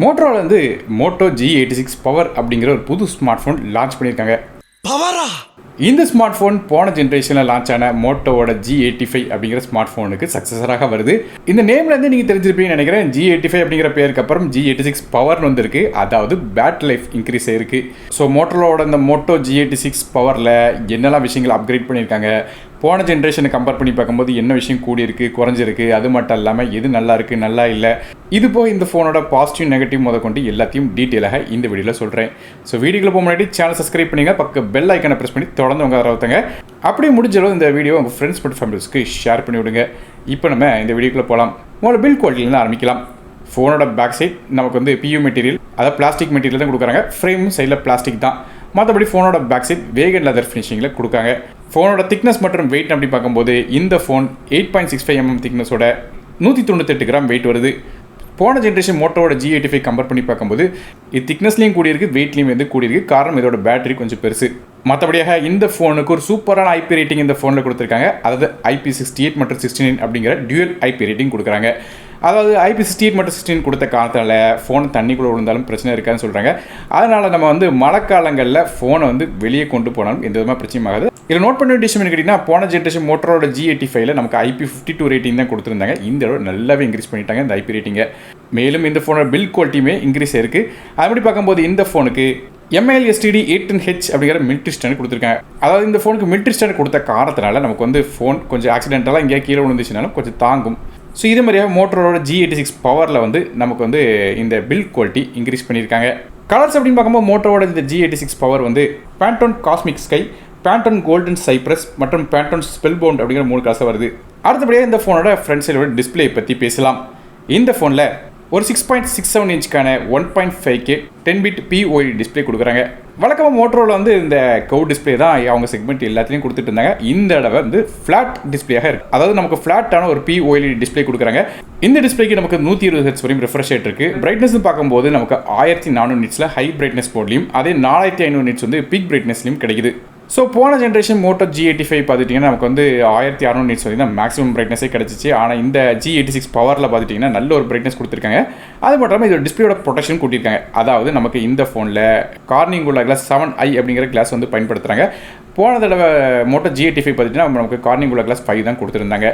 மோட்டோரோல வந்து Moto G86 power அப்படிங்கிற ஒரு புது ஸ்மார்ட் ஃபோன் லான்ச் பண்ணியிருக்காங்க. பவரா? இந்த ஸ்மார்ட் ஃபோன் போன ஜென்ரேஷனில் லான்ச் ஆன மோட்டோவோட G85 அப்படிங்கிற ஸ்மார்ட் ஃபோனுக்கு சக்ஸஸராக வருது. இந்த நேம்லேருந்து நீங்கள் தெரிஞ்சிருப்பீங்கன்னு நினைக்கிறேன். G85 அப்படிங்கிற பேருக்கு அப்புறம் G86 பவர்னு வந்திருக்கு. அதாவது பேட்டரி லைஃப் இன்க்ரீஸ் ஆயிருக்கு. ஸோ மோட்டோரோட இந்த மோட்டோ G86 பவரில் என்னெல்லாம் விஷயங்கள் அப்கிரேட் பண்ணியிருக்காங்க, போன ஜென்ரேஷனை கம்பேர் பண்ணி பார்க்கும்போது என்ன விஷயம் கூடியிருக்கு, குறைஞ்சிருக்கு, அது மட்டும் இல்லாமல் எது நல்லா இருக்குது, நல்லா இல்லை, இது போக இந்த ஃபோனோட பாசிட்டிவ் நெகட்டிவ் கொண்டு எல்லாத்தையும் டீட்டெயிலாக இந்த வீடியோவில் சொல்கிறேன். ஸோ வீடியோக்குள்ள போக முன்னாடி சேனல் சப்ஸ்கிரைப் பண்ணிங்க, பக்கம் பெல் ஐக்கனை ப்ரெஸ் பண்ணி தொடர்ந்து உங்கள் ஆதரவுங்க. அப்படியே முடிஞ்சளவு இந்த வீடியோ உங்கள் ஃப்ரெண்ட்ஸ் மற்றும் ஃபேமிலிஸ்க்கு ஷேர் பண்ணி விடுங்க. இப்போ நம்ம இந்த வீடியோக்குள்ளே போகலாம். முதல்ல பில் குவாலிட்டிலேருந்து ஆரம்பிக்கலாம். ஃபோனோட பேக் சைட் நமக்கு வந்து PU மெட்டீரியல், அதாவது பிளாஸ்டிக் மெட்டீரியல் தான் கொடுக்குறாங்க. ஃப்ரேமும் சைடில் பிளாஸ்டிக் தான். மற்றபடி ஃபோனோட பேக் சைட் வேகன் லெதர் ஃபினிஷிங்கில் கொடுக்காங்க. ஃபோனோட திக்னஸ் மற்றும் வெயிட் அப்படி பார்க்கும்போது இந்த ஃபோன் 8.65 mm திக்னஸோட 198 கிராம் வெயிட் வருது. போன ஜென்ரேஷன் மோட்டோவோட G85 கம்பேர் பண்ணி பார்க்கும்போது இது திக்னஸ்லையும் கூடியிருக்கு, வெயிட்லையும் வந்து கூடியிருக்கு. காரணம் இதோட பேட்டரி கொஞ்சம் பெருசு. மற்றபடியாக இந்த ஃபோனுக்கு ஒரு சூப்பரான IP ரேட்டிங் இந்த ஃபோனில் கொடுத்துருக்காங்க. அதாவது IP68 மற்றும் 69 அப்படிங்கிற டியூயல் IP ரேட்டிங் கொடுக்குறாங்க. அதாவது IP68 மற்றும் 16 கொடுத்த காலத்தில் ஃபோன் தண்ணிக்குள்ளே விழுந்தாலும் பிரச்சனை இருக்காதுன்னு சொல்கிறாங்க. அதனால் நம்ம வந்து மழைக்காலங்களில் ஃபோனை வந்து வெளியே கொண்டு போனாலும் எந்த விதமாக பிரச்சனையும் ஆகாது. இதில் நோட் பண்ண விஷயம் என்ன கேட்டிங்கன்னா, போன ஜென்ரேஷன் மோட்டரோட G85 நமக்கு IP52 ரேட்டிங் தான் கொடுத்துருந்தாங்க. இந்த தடவை நல்லாவே இன்க்ரீஸ் பண்ணிட்டாங்க இந்த IP ரேட்டிங்கை. மேலும் இந்த ஃபோனோட பில்ட் குவாலிட்டியுமே இன்க்ரீஸ் ஆயிருக்கு. அப்படி பார்க்கும்போது இந்த ஃபோனுக்கு MIL/STD 810H அப்படிங்கிற மிலிட்ரி ஸ்டாண்ட் கொடுத்துருக்காங்க. அதாவது இந்த ஃபோனுக்கு மிலிட்ரி ஸ்டாண்ட் கொடுத்த காரணத்தினால நமக்கு வந்து ஃபோன் கொஞ்சம் ஆக்சிடென்டலாக எங்கேயா கீழே விழுந்துச்சுனாலும் கொஞ்சம் தாங்கும். ஸோ இது மாதிரியாக மோட்டரோட G86 பவரில் வந்து நமக்கு வந்து இந்த பில்ட் குவாலிட்டி இன்க்ரீஸ் பண்ணியிருக்காங்க. கலர்ஸ் அப்படின்னு பார்க்கும்போது மோட்டரோட இந்த G86 பவர் வந்து Pantone cosmic sky, Pantone golden Cyprus மற்றும் பேண்டோன் ஸ்பெல் பவுண்ட் அப்படிங்கிற 3 கலர்ஸாக வருது. அடுத்தபடியாக இந்த ஃபோனோட ஃப்ரண்ட் சைடோட டிஸ்பிளே பற்றி பேசலாம். இந்த ஃபோனில் ஒரு 6.67 இன்ச்சுக்கான 1.5K 10-bit POLED டிஸ்பிளே கொடுக்குறாங்க. வழக்கமாக மோட்டரோல வந்து இந்த கவு டிஸ்பிளே தான் அவங்க செக்மெண்ட் எல்லாத்துலேயும் கொடுத்துட்டு இருந்தாங்க. இந்த தடவை வந்து ஃப்ளாட் டிஸ்பிளேயாக இருக்குது. அதாவது நமக்கு ஃப்ளாட்டான ஒரு POLED டிஸ்பிளே கொடுக்குறாங்க. இந்த டிஸ்பிளேக்கு நமக்கு 120 Hz வரையும் ரெஃப்ரெஷ் ரேட் இருக்குது. பிரைட்னஸ் பார்க்கும்போது நமக்கு 1400 நிட்ஸில் ஹை பிரைட்னஸ் மோட்லையும், அதே 4500 நிட்ஸ் வந்து பிக் பிரைட்னஸ்லையும் கிடைக்குது. ஸோ போன ஜென்ரேஷன் மோட்டோ G85 பார்த்துட்டிங்கன்னா நமக்கு வந்து 1600 நிட்ஸ் வரைக்கும் தான் மேக்ஸிமம் பிரைட்னஸே கிடச்சிச்சு. ஆனால் இந்த G86 பவரில் பார்த்துட்டிங்கன்னா நல்ல ஒரு பிரைட்னஸ் கொடுத்துருக்காங்க. அது மட்டும் இல்லாமல் இதோட டிஸ்பிளேயோட ப்ரொடெக்ஷன் கூட்டியிருக்காங்க. அதாவது நமக்கு இந்த ஃபோனில் கார்னிங் உள்ள கிளாஸ் 7i அப்படிங்கிற கிளாஸ் வந்து பயன்படுத்துகிறாங்க. போன தடவை மோட்டோ G85 பார்த்துட்டிங்கன்னா நமக்கு கார்னிங் உள்ள கிளாஸ் 5 தான் கொடுத்துருந்தாங்க.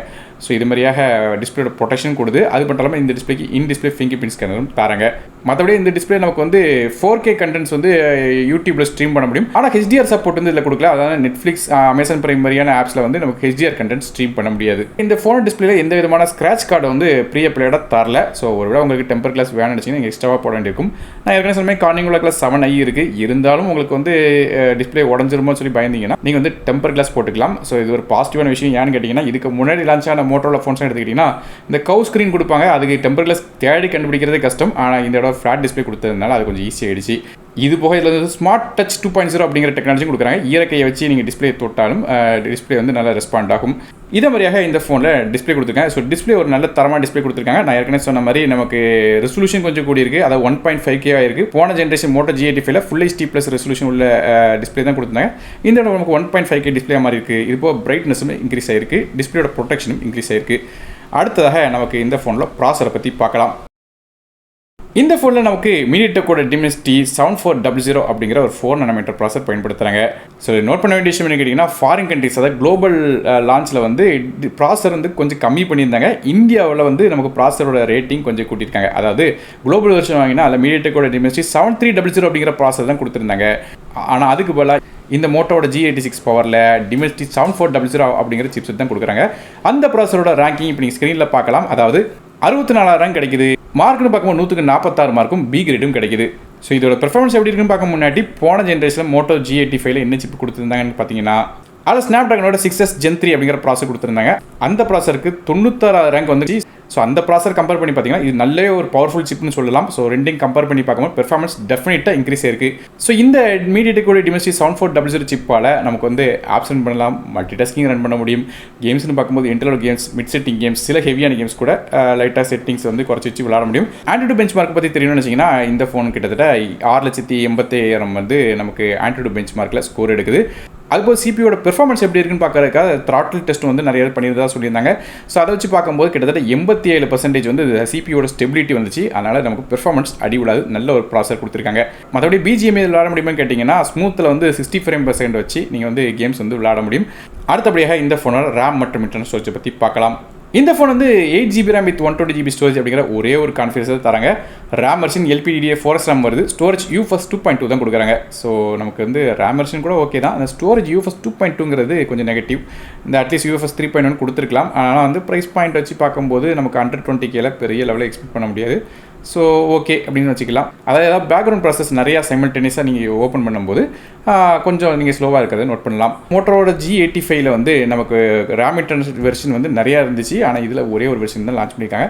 ஸோ இது மாதிரியாக டிஸ்பிளேயோட ப்ரொடெக்ஷன் கொடுது. அது மட்டும் இல்லாமல் இந்த டிஸ்பிளேக்கு டிஸ்பிளே ஃபிங்கர் பிரிண்ட் ஸ்கேனரும் தராங்க. மற்றபடி இந்த டிஸ்பிளே நமக்கு வந்து 4K கண்டென்ட்ஸ் வந்து யூடியூப்ல ஸ்ட்ரீம் பண்ண முடியும். ஆனால் HDR சப்போர்ட் வந்து இதில் கொடுக்கல. அதாவது நெட்ஃப்ளிக்ஸ், அமேசான் பிரைம் மாதிரியான ஆப்ஸில் வந்து நமக்கு HDR கண்டென்ட் ஸ்ட்ரீம் பண்ண முடியாது. இந்த ஃபோன் டிஸ்பிளேல எந்த விதமான ஸ்க்ராட்ச் கார்டை வந்து ப்ரீ அப்ளைடாக தரல. ஸோ ஒருவேளை உங்களுக்கு டெம்பர் கிளாஸ் வேணும்னு நினச்சிங்கன்னா நீங்கள் எக்ஸ்ட்ராவாக போட வேண்டியிருக்கும். நான் ஏற்கனவே சொன்ன கார்னிங் உள்ள கிளாஸ் 7i இருக்குது. இருந்தாலும் உங்களுக்கு வந்து டிஸ்பிளே உடஞ்சிருமோ சொல்லி பயந்தீங்கன்னா நீங்கள் வந்து டெம்பர் கிளாஸ் போட்டுக்கலாம். ஸோ இது ஒரு பாசிட்டிவான விஷயம். ஏன்னு கேட்டிங்கன்னா, இதுக்கு முன்னாடி லான்ச் ஆன மோட்டோரோலா ஃபோன்ஸ் எடுத்துக்கிட்டிங்கன்னா இந்த கவு ஸ்க்ரீன் கொடுப்பாங்க. அதுக்கு டெம்பர் கிளாஸ் தேடி கண்டுபிடிக்கிறதே கஷ்டம். ஆனால் இந்த இடம் ஃப்ளாட் டிஸ்பிளே கொடுத்ததுனால அது கொஞ்சம் ஈஸி ஆயிடுச்சு. இது போக இதில் வந்து ஸ்மார்ட் டச் 2.0 அப்படிங்கிற டெக்னாலஜி கொடுக்குறாங்க. ஈரக்கையை வச்சு நீங்கள் டிஸ்பிளே தொட்டாலும் டிஸ்பிளே வந்து நல்லா ரெஸ்பாண்ட் ஆகும். இதே மாதிரியாக இந்த ஃபோனில் டிஸ்பிளே கொடுத்துருக்காங்க. ஸோ டிஸ்பிளே ஒரு நல்ல தரமான டிஸ்பிளே கொடுத்துருக்காங்க. நான் ஏற்கனவே சொன்ன மாதிரி நமக்கு ரெசல்யூஷன் கொஞ்சம் கூடி இருக்குது. அதாவது 1.5K இருக்குது. போன generation Moto G85 full HD plus resolution உள்ள டிஸ்பிளே தான் கொடுத்துருந்தாங்க. இந்த இடம் நமக்கு 1.5K டிஸ்பிளே மாதிரி இருக்குது. இது போக பிரைட்னஸும் இன்க்ரீஸ் ஆயிருக்கு, டிஸ்பிளேயோட ப்ரொடெக்ஷனும் இன்க்ரீஸ் ஆயிருக்கு. அடுத்ததாக நமக்கு இந்த ஃபோனில் ப்ராசரை பற்றி பார்க்கலாம். இந்த ஃபோனில் நமக்கு மீடியாடெக்கோட டிமென்சிட்டி 7400 அப்படிங்கிற ஒரு 4 nm ப்ராசர் பயன்படுத்துகிறாங்க. ஸோ நோட் பண்ண வேண்டிய விஷயம் என்ன கேட்டிங்கன்னா, ஃபாரின் கண்ட்ரிஸ் அதாவது குளோபல் லான்ச்சில் வந்து ப்ராசர் வந்து கொஞ்சம் கம்மி பண்ணியிருந்தாங்க. இந்தியாவில் வந்து நமக்கு ப்ராசரோட ரேட்டிங் கொஞ்சம் கூட்டியிருக்காங்க. அதாவது குளோபல் வெர்ஷன் வாங்கினா அதில் மீடியாடெக்கோட டிமென்சிட்டி 7300 அப்படிங்கிற ப்ராசர் தான் கொடுத்துருந்தாங்க. ஆனால் அதுக்கு பதிலாக இந்த மோட்டோவோட G86 பவரில் டிமென்சிட்டி 7400 அப்படிங்கிற சிப்செட் தான் கொடுக்குறாங்க. அந்த ப்ராசரோட ரேங்கிங் இப்போ நீங்கள் ஸ்க்ரீனில் பார்க்கலாம். அதாவது 64,000 கிடைக்குது. மார்க்னு பார்க்கும்போது 146 மார்க்கும் B கிரேடும் கிடைக்குது. ஸோ இதோட பெர்ஃபார்மன்ஸ் எப்படி இருக்குன்னு பார்க்க முன்னாடி போன ஜென்ரேஷனில் மோட்டோ G85 என்ன சிப் கொடுத்துருந்தாங்கன்னு பார்த்தீங்கன்னா, அதில் ஸ்னாப்ட்ராகனோட 6S Gen 3 அப்படிங்கிற ப்ராசர் கொடுத்துருந்தாங்க. அந்த ப்ராசருக்கு 96 ரேங்க் வந்துச்சு. ஸோ அந்த ப்ராசர் கம்பேர் பண்ணி பார்த்தீங்கன்னா இது நல்ல ஒரு பவர்ஃபுல் சிப்னு சொல்லலாம். ஸோ ரெண்டையும் கம்பேர் பண்ணி பார்க்கும்போது பெர்ஃபார்மன்ஸ் டெஃபினட்டாக இன்க்ரீஸ் ஆயிருக்கு. ஸோ இந்த மீடியாடெக்கோட டிமென்சிட்டி 7400 சிப்பால் நமக்கு வந்து ஆப்ஸ் ரன் பண்ணலாம், மல்டி டாஸ்கிங் ரன் பண்ண முடியும். கேம்ஸ்னு பார்க்கும்போது internal games, mid setting games, சில ஹெவியான கேம்ஸ் கூட லைட்டாக செட்டிங்ஸ் வந்து குறைச்சி வச்சு விளாட முடியும். ஆண்ட்ராய்டு பெஞ்ச் மார்க் பற்றி தெரியணும்னு வச்சிங்கன்னா, இந்த ஃபோன் கிட்டத்தட்ட 6,87,000 வந்து நமக்கு ஆண்ட்ராய்டு பெஞ்ச் மார்க்கில் ஸ்கோர் எடுக்குது. அதுபோல் சிபியோட பெர்ஃபார்மன்ஸ் எப்படி இருக்குன்னு பார்க்கறதுக்காக த்ராட்டில் டெஸ்ட் வந்து நிறைய பண்ணியிருந்தா சொல்லியிருந்தாங்க. ஸோ அதை வச்சு பார்க்கும்போது கிட்டத்தட்ட 87% வந்து சிபியோட ஸ்டெபிலிட்டி வந்துச்சு. அதனால் நமக்கு பெர்ஃபார்மன்ஸ் அடி விடாது, நல்ல ஒரு ப்ராசர் கொடுத்துருக்காங்க. மற்றபடி பிஜிஎம் விளையாட முடியுமான்னு கேட்டிங்கன்னா ஸ்மூத்தில் வந்து 60 ஃப்ரேம்/செகண்ட் வச்சு நீங்கள் வந்து கேம்ஸ் வந்து விளையாட முடியும். அடுத்தபடியாக இந்த ஃபோனோட ரேம் மற்றும் இன்டர்னல் ஸ்டோரேஜை பற்றி பார்க்கலாம். இந்த ஃபோன் வந்து 8GB RAM with 120GB storage அப்படிங்கிற ஒரே ஒரு கான்ஃபிகரேஷன் தராங்க. ரேம் வெர்ஷன் LPDDR4 RAM வருது. ஸ்டோரேஜ் UFS 2.2 தான் கொடுக்குறாங்க. ஸோ நமக்கு வந்து ரேம் வெர்ஷன் கூட ஓகே தான். அந்த ஸ்டோரேஜ் UFS 2.2ங்கிறது கொஞ்சம் நெகட்டிவ். இந்த அட்லீஸ்ட் UFS 3.1 கொடுத்துருக்கலாம். ஆனால் வந்து ப்ரைஸ் பாயிண்ட் வச்சு பார்க்கும்போது நமக்கு 120Kல பெரிய லெவலில் எக்ஸ்பெக்ட் பண்ண முடியாது. ஸோ ஓகே அப்படின்னு வச்சுக்கலாம். அதாவது ஏதாவது பேக்ரவுண்ட் ப்ராசஸ் நிறையா சைமல்டேனியஸாக நீங்கள் ஓப்பன் பண்ணும்போது கொஞ்சம் நீங்கள் ஸ்லோவாக இருக்கிறத நோட் பண்ணலாம். மோட்டோரோட G85ல வந்து நமக்கு ரேம் இன்டர்னல் வெர்ஷன் வந்து நிறையா இருந்துச்சு. ஆனால் இதில் ஒரே ஒரு வெர்ஷன் தான் லான்ச் பண்ணியிருக்காங்க.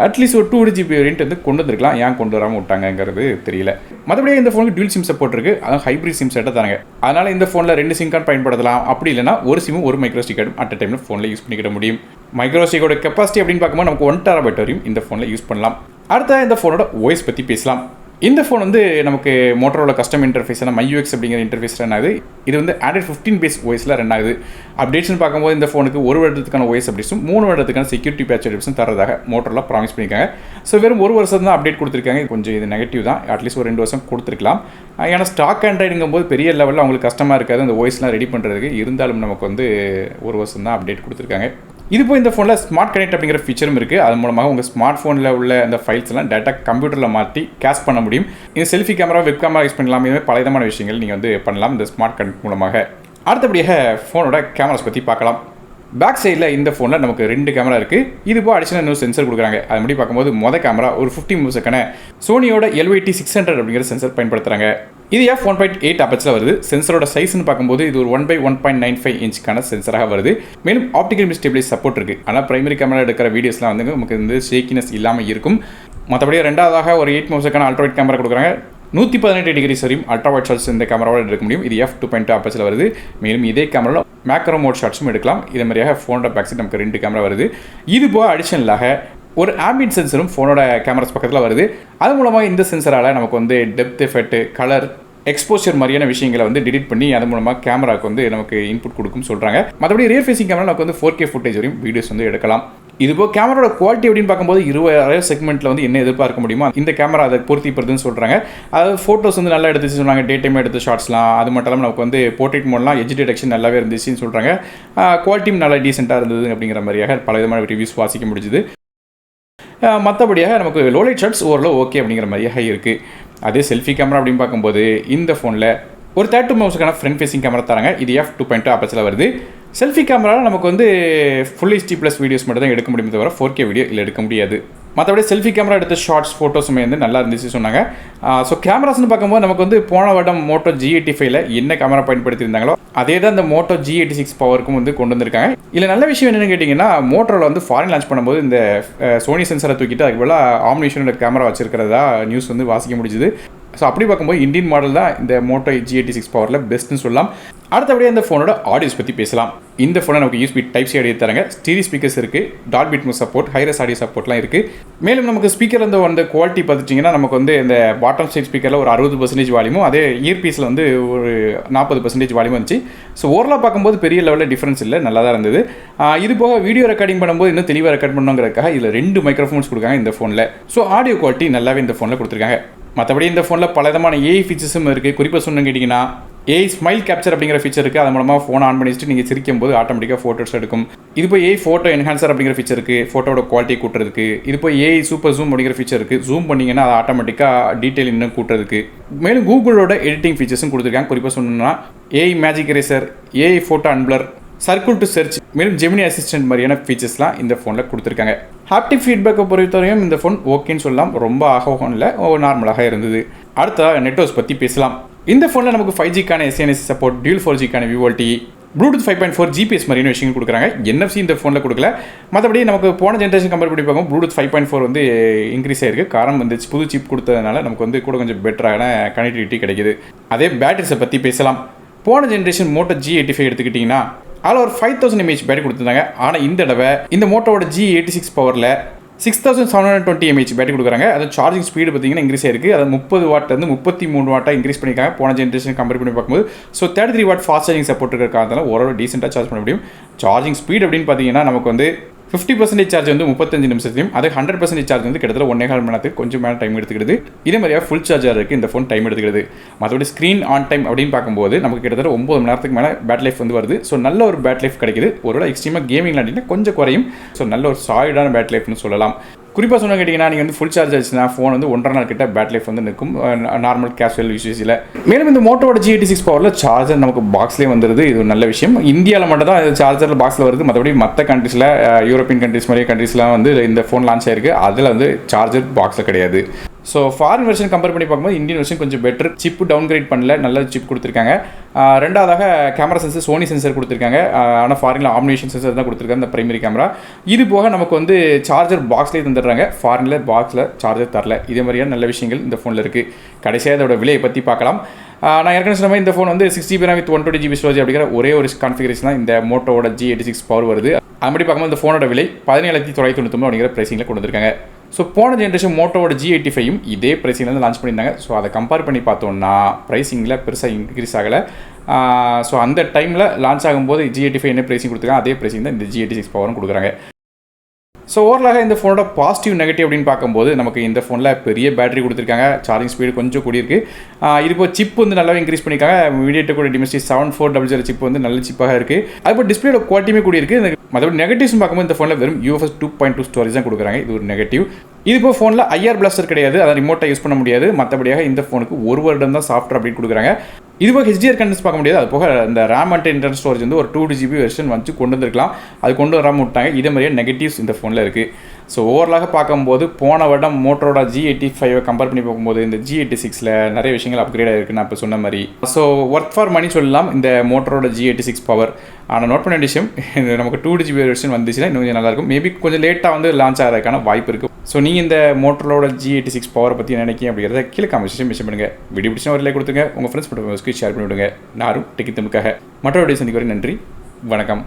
அட்லீஸ்ட் ஒரு 2GB வேரியன்ட் வந்து கொண்டு வந்துருக்கலாம். ஏன் கொண்டு வராமல் விட்டாங்கிறது தெரியல. மற்றபடி இந்த ஃபோனுக்கு டியூல் சிம் சப்போர்ட் இருக்குது. அதான் ஹைப்ரிட் சிம் செட்டை தராங்க. அதனால் இந்த ஃபோனில் 2 சிம் கார்டு பயன்படுத்தலாம். அப்படி இல்லைனா ஒரு சிம்மும் ஒரு மைக்ரோஸ்டிக் கார்டும் அட் டைமில் ஃபோனில் யூஸ் பண்ணிக்கிட முடியும். மைக்ரோஸ்டிக்கோட கெப்பாசிட்டி அப்படின்னு பார்க்கும்போது நமக்கு 1 TB வரையும் இந்த ஃபோனில் யூஸ் பண்ணலாம். அடுத்த இந்த ஃபோனோட ஓஎஸ் பற்றி பேசலாம். இந்த ஃபோன் வந்து நமக்கு மோட்டரோல கஸ்டம் இன்டர்ஃபேஸான MyUX அப்படிங்கிற இன்டர்ஃபேஸ் ரன் ஆகுது. இது வந்து Android 15 பேஸ் ஓஎஸில் ரன் ஆகுது. அப்டேட்ஸ்னு பார்க்கும்போது இந்த ஃபோனுக்கு 1 வருடத்துக்கான ஓஎஸ் அப்டேட்ஸும் 3 வருடத்துக்கான செக்யூரிட்டி பேட்ச் அப்டேட்ஸும் தரதாக மோட்டரோல ப்ராமிஸ் பண்ணியிருக்காங்க. ஸோ வெறும் 1 வருஷம் தான் அப்டேட் கொடுத்துருக்காங்க. கொஞ்சம் இது நெகட்டிவ் தான். அட்லீஸ்ட் ஒரு 2 வருஷம் கொடுத்துருக்கலாம். ஏன்னா ஸ்டாக் ஆண்ட்ராய்டுங்கும் போது பெரிய லெவலில் அவங்களுக்கு கஷ்டமாக இருக்காது அந்த ஓஎஸ்லாம் ரெடி பண்ணுறதுக்கு. இருந்தாலும் நமக்கு வந்து 1 வருஷம் தான் அப்டேட் கொடுத்துருக்காங்க. இது போய் இந்த ஃபோனில் ஸ்மார்ட் கனெக்ட் அப்படிங்கிற ஃபீச்சரும் இருக்குது. அது மூலமாக உங்கள் ஸ்மார்ட் ஃபோனில் உள்ள அந்த ஃபைல்ஸ் எல்லாம் டேட்டா கம்ப்யூட்டரில் மாற்றி கேஷ் பண்ண முடியும். இந்த selfie camera, web camera use பண்ணலாம். இதுமாதிரி பல விதமான விஷயங்கள் நீங்கள் வந்து பண்ணலாம் இந்த ஸ்மார்ட் கனெக்ட் மூலமாக. அடுத்தபடியாக ஃபோனோட கேமராஸ் பற்றி பார்க்கலாம். பேக் சைடில் இந்த ஃபோனில் நமக்கு 2 கேமரா இருக்குது. இது போல் அடிஷனல் இன்னும் சென்சர் கொடுக்குறாங்க. அது மாதிரி பார்க்கும்போது மொதல் கேமரா ஒரு 50 மெகாபிக்சலுக்கான சோனியோட LYT600 அப்படிங்கிற சென்சர் பயன்படுத்துகிறாங்க. இது f1.8 அப்பச்சில் வருது. சென்சரோட சைஸ்ன்னு பார்க்கும்போது இது ஒரு 1/1.95 இன்ச்சுக்கான சென்சராக வருது. மேலும் ஆப்டிகல் இமேஜ் ஸ்டெபிலைஸ் சப்போர்ட் இருக்குது. ஆனால் பிரைமரி கேமரா எடுக்கிற வீடியோஸ்லாம் வந்து நமக்கு வந்து ஷேக்கினஸ் இல்லாமல் இருக்கும். மற்றபடி ரெண்டாவதாக ஒரு 8 மெகாபிக்சலுக்கான அல்ட்ராவைட் கேமரா கொடுக்குறாங்க. 118 டிகிரி வரையும் அல்ட்ராவைட் ஷாட்ஸ் இந்த கேமராவோட எடுக்க முடியும். இது f2.2 அப்பச்சில் வருது. மேலும் இதே கேமராவில் மேக்ரோ மோட் ஷாட்ஸும் எடுக்கலாம். இதே மாதிரியாக ஃபோனோட பேக் சைடு நமக்கு 2 கேமரா வருது. இது போக அடிஷனலாக ஒரு ஆம்பியன்ட் சென்சரும் ஃபோனோட கேமராஸ் பக்கத்தில் வருது. அது மூலமாக இந்த சென்சரால் நமக்கு வந்து டெப்த் எஃபெக்ட், கலர், எக்ஸ்போஷர் மாதிரியான விஷயங்களை வந்து டிடீட் பண்ணி அது மூலமாக கேமராவுக்கு வந்து நமக்கு இன்புட் கொடுக்கும்னு சொல்கிறாங்க. மற்றபடி ரியர் ஃபேசிங் கேமரா நமக்கு வந்து 4K ஃபுட்டேஜ் வரையும் வீடியோஸ் வந்து எடுக்கலாம். இதுபோல் கேமராவோட குவாலிட்டி அப்படின்னு பார்க்கும்போது 20 செக்மெண்ட்டில் வந்து என்ன எதிர்பார்க்க முடியுமோ இந்த கேமரா அதை பூர்த்திப்படுதுன்னு சொல்கிறாங்க. அதாவது ஃபோட்டோஸ் வந்து நல்லா எடுத்துச்சு சொன்னாங்க. டே டைம் எடுத்த ஷார்ட்ஸ்லாம், அது மட்டும் இல்லாமல் நமக்கு வந்து போர்ட்ரேட் மோட்லாம் எட்ஜ் டிடெக்ஷன் நல்லாவே இருந்துச்சுன்னு சொல்கிறாங்க. குவாலிட்டியும் நல்லா டீசெண்டாக இருந்தது அப்படிங்கிற மாதிரியாக பல விதமான ரிவ்யூஸ் வாசிக்க முடிஞ்சுது. மற்றபடியாக நமக்கு லோலைட் ஷாட்ஸ் ஓரளவு ஓகே அப்படிங்கிற மாதிரியாக இருக்குது. அதே செல்ஃபி கேமரா அப்படின்னு பார்க்கும்போது இந்த ஃபோனில் ஒரு 32 மெகாபிக்சலுக்கான ஃப்ரண்ட் ஃபேசிங் கேமரா தராங்க. இது f2.2 அப்பச்சில் வருது. செல்ஃபி கேமராவில் நமக்கு வந்து ஃபுல் HD+ வீடியோஸ் மட்டும் தான் எடுக்க முடியுமே தவிர 4K வீடியோ இல்லை எடுக்க முடியாது. மற்றபடி செல்ஃபி கேமரா எடுத்த ஷார்ட்ஸ் ஃபோட்டோஸுமே வந்து நல்லா இருந்துச்சு சொன்னாங்க. ஸோ கேமராஸ்னு பார்க்கும்போது நமக்கு வந்து போன வருடம் மோட்டோ G85ல என்ன கேமரா பயன்படுத்தியிருந்தாங்களோ அதே தான் இந்த மோட்டோ G86 பவருக்கும் வந்து கொண்டு வந்திருக்காங்க. இதில் நல்ல விஷயம் என்னென்னு கேட்டிங்கன்னா மோட்டோவில் வந்து ஃபாரின் லான்ச் பண்ணும்போது இந்த சோனி சென்சரை தூக்கிட்டு அதுக்கு போல ஆம்னிஷனோட கேமரா வச்சிருக்கிறதா நியூஸ் வந்து வாசிக்க முடிஞ்சுது. ஸோ அப்படி பார்க்கும்போது இந்தியன் மாடல் தான் இந்த மோட்டோ G86 பவரில் பெஸ்ட்னு சொல்லலாம். அடுத்தபடியாக இந்த ஃபோனோட ஆடியோஸ் பற்றி பேசலாம். இந்த ஃபோனை நமக்கு USB Type-C ஆடியோ தராங்க. ஸ்டீரியோ ஸ்பீக்கர்ஸ் இருக்குது. Dolby Atmos support, hi-res audio சப்போர்ட்லாம் இருக்குது. மேலும் நமக்கு ஸ்பீக்கர் வந்து குவாலிட்டி பார்த்துட்டிங்கன்னா நமக்கு வந்து இந்த பாட்டம் சைட் ஸ்பீக்கரில் ஒரு 60% வால்யூமும் அதே இயர்பீஸில் வந்து ஒரு 40% வால்யூம் வந்துச்சு. ஸோ ஓவராலாக பார்க்கும்போது பெரிய லெவலில் டிஃப்ரென்ஸ் இல்லை, நல்லா தான் இருந்தது. இது போக வீடியோ ரெக்கார்டிங் பண்ணும்போது இன்னும் தெளிவாக ரெக்கார்ட் பண்ணுங்கிறதுக்காக இதில் 2 மைக்ரோஃபோன்ஸ் கொடுக்காங்க இந்த ஃபோனில். ஸோ ஆடியோ குவாலிட்டி நல்லாவே இந்த ஃபோனில் கொடுத்துருக்காங்க. மற்றபடி இந்த ஃபோனில் பல விதமான AI ஃபீச்சர்ஸும் இருக்குது. குறிப்பாக சொன்னு கேட்டிங்கன்னா AI ஸ்மைல் கேப்சர் அப்படிங்கிற ஃபீச்சர் இருக்குது. அது மூலமாக ஃபோன் ஆன் பண்ணி வச்சுட்டு நீங்கள் சிரிக்கும் போது ஆட்டோமேட்டிக்காக ஃபோட்டோஸ் எடுக்கும். இது போய் AI ஃபோட்டோ என்ஹான்சர் அப்படிங்கிற ஃபீச்சர் இருக்குது. ஃபோட்டோட குவாலிட்டி கூட்டுறதுக்கு. இது போய் AI சூப்பர் ஜூம் அப்படிங்கிற ஃபீச்சர் இருக்குது. ஜூம் பண்ணிங்கன்னா அது ஆட்டோமேட்டிக்காக டீட்டெயில் இன்னும் கூட்டுறதுக்கு. மேலும் கூகுளோட எடிட்டிங் ஃபீச்சர்ஸும் கொடுத்துருக்காங்க. குறிப்பாக சொன்னோம்னா AI magic eraser, AI photo unblur, circle to search, மேலும் ஜெமினி அசிஸ்டன்ட் மாதிரியான ஃபீச்சர்ஸ்லாம் இந்த ஃபோனில் கொடுத்துருக்காங்க. ஹாப்டிக் ஃபீட்பேக்கை பொறுத்தவரையும் இந்த ஃபோன் ஓகேன்னு சொல்லலாம். ரொம்ப ஆகவும் இல்லை, நார்மலாக இருந்தது. அடுத்த நெட்வொர்க்ஸ் பற்றி பேசலாம். இந்த ஃபோனில் நமக்கு 5Gக்கான SNSC சப்போர்ட், டியூல் 4Gக்கான VoLTE, ப்ளூடூத் 5.4 GPS மாதிரியான விஷயங்கள் கொடுக்குறாங்க. NFC இந்த ஃபோனில் கொடுக்கல. மற்றபடி நமக்கு போன ஜென்ரேஷன் கம்பேர் பண்ணி பார்க்கும் ப்ளூடூத் 5.4 வந்து இன்க்ரீஸ் ஆயிருக்கு. காரணம் வந்து புது சிப் கொடுத்ததுனால நமக்கு வந்து கூட கொஞ்சம் பெட்டரான கனெக்டிவிட்டி கிடைக்குது. அதே பேட்டரிஸை பற்றி பேசலாம். போன ஜென்ரேஷன் மோட்டோ G85 எடுத்துக்கிட்டிங்கன்னா அதில் ஒரு 5000 mAh பேட்டரி கொடுத்துருந்தாங்க. ஆனால் இந்த தடவை இந்த மோட்டோவோட G86 பவரில் 6720 mAh பேட்டரி கொடுக்குறாங்க. அது சார்ஜிங் ஸ்பீடு பார்த்தீங்கன்னா இன்க்ரீஸ் ஆயிருக்கு. அது 30 வாட்லேருந்து 33 வாட்டாக இன்க்ரீஸ் பண்ணியிருக்காங்க போன ஜென்ரேஷன் கம்பேர் பண்ணி பார்க்கும்போது. So 33 watt fast charging support இருக்கிற காரணத்தால் ஓரளவு டீசெண்டாக சார்ஜ் பண்ண முடியும். சார்ஜிங் ஸ்பீட் அப்படின்னு பார்த்தீங்கன்னா நமக்கு வந்து 50% சார்ஜ் வந்து 35 நிமிஷத்தையும், அது 100% சார்ஜ் வந்து கிட்டத்தட்ட 1.25 மணி நேரத்துக்கு கொஞ்சம் மேலே டைம் எடுத்துக்கிடுது. இதே மாதிரியா ஃபுல் சார்ஜர் இருக்குது இந்த ஃபோன் டைம் எடுத்துக்கிடுது. மற்றபடி ஸ்க்ரீன் ஆன் டைம் அப்படின்னு பார்க்கும்போது நமக்கு கிட்டத்தட்ட 9 மணி நேரத்துக்கு மேலே பேட்டரி லைஃப் வந்து வருது. ஸோ நல்ல ஒரு பேட்டரி லைஃப் கிடைக்குது. ஒருவேளை எக்ஸ்ட்ரீமாக கேமிங் விளையாண்டிங்கன்னா கொஞ்சம் குறையும். ஸோ நல்ல ஒரு சாலிடான பேட்டரி லைஃப்னு சொல்லலாம். குறிப்பாக சொன்ன கேட்டிங்கன்னா நீங்கள் வந்து ஃபுல் சார்ஜ் ஆச்சுன்னா ஃபோன் வந்து 1.5 நாள் கிட்ட பேட்டரி லைஃப் வந்து நிற்கும் நார்மல் கேஷுவல் யூசேஜில். மேலும் இந்த மோட்டோட G86 பவரில் சார்ஜர் நமக்கு பாக்ஸ்லேயே வந்துடுது. இது ஒரு நல்ல விஷயம். இந்தியாவில் மட்டும் தான் சார்ஜர் பாக்ஸில் வருது. மற்றபடி மற்ற கண்ட்ரீஸில் யூரோப்பியன் கண்ட்ரீஸ் மாதிரி கண்ட்ரீஸ்லாம் வந்து இந்த ஃபோன் லான்ச் ஆயிருக்கு. அதில் வந்து சார்ஜர் பாக்ஸில் கிடையாது. ஸோ ஃபாரின் வெர்ஷன் கம்பேர் பண்ணி பார்க்கும்போது இந்தியன் வெர்ஷன் கொஞ்சம் பெட்டர். சிப் டவுன் கிரேட் பண்ணல, நல்ல சிப் கொடுத்துருக்காங்க. ரெண்டாவதாக கேமரா சென்சர் சோனி சென்சர் கொடுத்துருக்காங்க. ஆனால் ஃபாரினில் ஆம்னிவேஷன் சென்சர் தான் கொடுத்துருக்காங்க இந்த பிரைமரி கேமரா. இது போக நமக்கு வந்து சார்ஜர் பாக்ஸ்லேயே தந்துடுறாங்க. ஃபாரினில் பாக்ஸில் சார்ஜர் தரல. இதே மாதிரியான நல்ல விஷயங்கள் இந்த ஃபோனில் இருக்குது. கடைசியாக அதோட விலையை பற்றி பார்க்கலாம். நான் ஏற்கனவே சொன்ன மாதிரி இந்த ஃபோன் வந்து 6GB RAM with 120GB storage அப்படிங்கிற ஒரே ஒரு கான்ஃபிகரேஷன் தான் இந்த மோட்டோட G86 பவர் வருது. அப்படி பார்க்கும்போது இந்த ஃபோனோட விலை 17,999 அப்படிங்கிற ப்ரைஸிங்கில் கொண்டு வந்திருக்காங்க. ஸோ போன ஜென்ரேஷன் மோட்டோட G85யும் இதே ப்ரைஸிங்கில் லான்ச் பண்ணியிருந்தாங்க. ஸோ அதை கம்பேர் பண்ணி பார்த்தோம்னா ப்ரைஸிங்கில் பெருசாக இன்க்ரீஸ் ஆகலை. ஸோ அந்த டைமில் லான்ச் ஆகும்போது G85 என்ன ப்ரைஸிங் கொடுத்துருக்காங்க அதே ப்ரைஸிங் தான் இந்த G86 பவரும் கொடுக்குறாங்க. ஸோ ஓவரலாக இந்த ஃபோனோட பாசிட்டிவ் நெகட்டிவ் அப்படின்னு பார்க்கும்போது நமக்கு இந்த ஃபோனில் பெரிய பேட்டரி கொடுத்துருக்காங்க. சார்ஜிங் ஸ்பீடு கொஞ்சம் கூடியிருக்கு. இது இப்போ சிப் வந்து நல்லாவே இன்க்ரீஸ் பண்ணியிருக்காங்க. மீடியாடெக் கூட டிமென்சிட்டி 7400 சிப் வந்து நல்ல சிப்பாக இருக்குது. அதுபோல் டிஸ்பிளேல குவாலிட்டியுமே கூடியிருக்கு. மற்றபடி நெகட்டிவ்ஸ் பார்க்கும்போது இந்த ஃபோனில் வெறும் UFS 2.2 ஸ்டோரேஜ் தான் கொடுக்குறாங்க. இது ஒரு நெகட்டிவ். இது இப்போ ஃபோனில் IR பிளாஸ்டர் கிடையாது. அதை ரிமோட்டை யூஸ் பண்ண முடியாது. மற்றபடியாக இந்த ஃபோனுக்கு 1 வருடம் தான் சாஃப்ட்வேர் அப்டேட் கொடுக்குறாங்க. இது போக HDR கண்டென்ட்ஸ் பார்க்க முடியாது. அது போக இந்த RAM அண்ட் இன்டர்னல் ஸ்டோரேஜ் வந்து ஒரு 2GB வெர்ஷன் வந்து கொண்டு வந்துருக்கலாம். அது கொண்டு வராமல் விட்டாங்க. இதே மாதிரியே நெகட்டிவ்ஸ் இந்த ஃபோனில் இருக்குது. ஸோ ஓவரலாக பார்க்கும்போது போன வருடம் மோட்டோட G85 கம்பேர் பண்ணி பார்க்கும்போது இந்த G86ல் நிறைய விஷயங்கள் அப்கிரேட் ஆகிருக்கு நான் இப்போ சொன்ன மாதிரி. ஸோ ஒர்க் ஃபார் மணி சொல்லலாம் இந்த மோட்டரோட G86 பவர். ஆனால் நோட் பண்ண விஷயம் நமக்கு 2GB வெர்ஷன் வந்துச்சுன்னா இன்னும் கொஞ்சம் நல்லாயிருக்கும். மேபி கொஞ்சம் லேட்டாக வந்து லான்ச் ஆகிறதுக்கான வாய்ப்பு இருக்குது. ஸோ நீங்கள் இந்த மோட்டரோட G86 பவரை பற்றி நினைக்கிங்க அப்படிங்கிறத கீழே காமெண்ட்ஸையும் மென்ஷன் பண்ணுங்கள். வீடியோ பிடிச்சா ஒரு லைக் கொடுத்துங்க. உங்கள் ஃப்ரெண்ட்ஸ் மற்றும் ஷேர் பண்ணி விடுங்க. நானும் டெக்கி தமிழுக்காக மற்றொரு வீடியோ சந்திக்க வரை நன்றி, வணக்கம்.